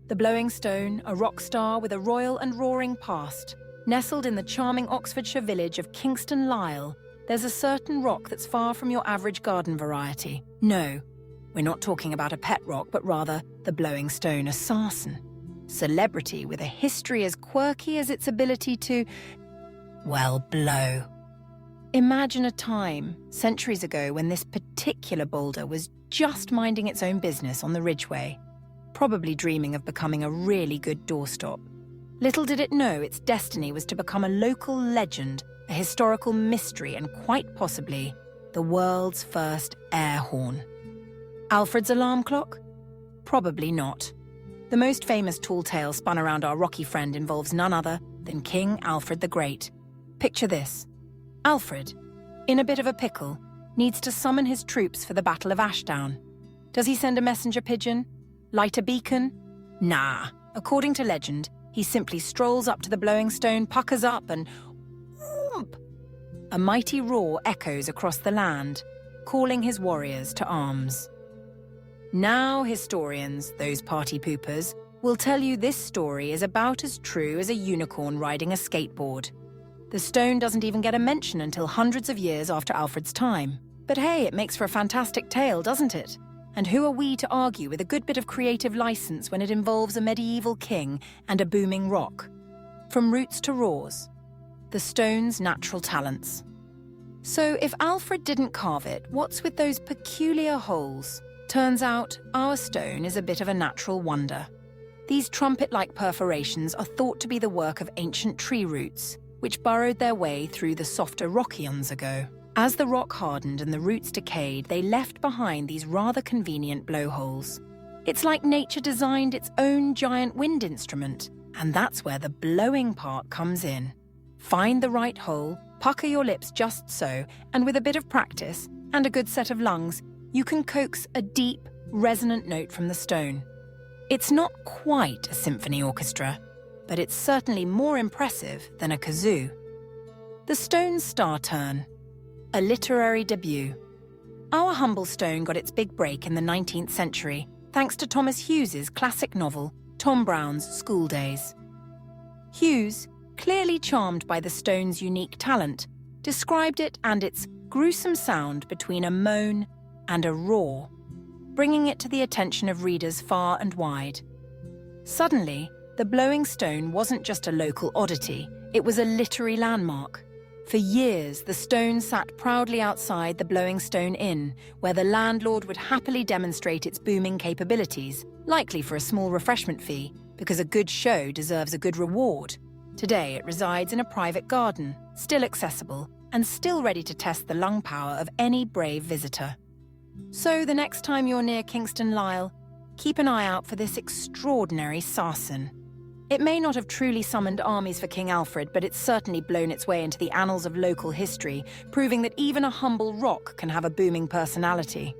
The Blowing Stone, a rock star with a royal and roaring past. Nestled in the charming Oxfordshire village of Kingston Lisle, there's a certain rock that's far from your average garden variety. No, we're not talking about a pet rock, but rather the Blowing Stone, a sarsen. Celebrity with a history as quirky as its ability to, well, blow. Imagine a time, centuries ago, when this particular boulder was just minding its own business on the Ridgeway, probably dreaming of becoming a really good doorstop. Little did it know its destiny was to become a local legend, a historical mystery, and quite possibly the world's first air horn. Alfred's alarm clock? Probably not. The most famous tall tale spun around our rocky friend involves none other than King Alfred the Great. Picture this. Alfred, in a bit of a pickle, needs to summon his troops for the Battle of Ashdown. Does he send a messenger pigeon? Light a beacon? Nah. According to legend, he simply strolls up to the Blowing Stone, puckers up, and whoomp! A mighty roar echoes across the land, calling his warriors to arms. Now historians, those party poopers, will tell you this story is about as true as a unicorn riding a skateboard. The stone doesn't even get a mention until hundreds of years after Alfred's time. But hey, it makes for a fantastic tale, doesn't it? And who are we to argue with a good bit of creative license when it involves a medieval king and a booming rock? From roots to roars, the stone's natural talents. So if Alfred didn't carve it, what's with those peculiar holes? Turns out, our stone is a bit of a natural wonder. These trumpet-like perforations are thought to be the work of ancient tree roots, which burrowed their way through the softer rock eons ago. As the rock hardened and the roots decayed, they left behind these rather convenient blowholes. It's like nature designed its own giant wind instrument, and that's where the blowing part comes in. Find the right hole, pucker your lips just so, and with a bit of practice and a good set of lungs, you can coax a deep, resonant note from the stone. It's not quite a symphony orchestra, but it's certainly more impressive than a kazoo. The stone's star turn. A literary debut. Our humble stone got its big break in the 19th century, thanks to Thomas Hughes's classic novel, Tom Brown's School Days. Hughes, clearly charmed by the stone's unique talent, described it and its gruesome sound between a moan and a roar, bringing it to the attention of readers far and wide. Suddenly, the Blowing Stone wasn't just a local oddity, it was a literary landmark. For years, the stone sat proudly outside the Blowing Stone Inn, where the landlord would happily demonstrate its booming capabilities, likely for a small refreshment fee, because a good show deserves a good reward. Today, it resides in a private garden, still accessible, and still ready to test the lung power of any brave visitor. So the next time you're near Kingston Lisle, keep an eye out for this extraordinary sarsen. It may not have truly summoned armies for King Alfred, but it's certainly blown its way into the annals of local history, proving that even a humble rock can have a booming personality.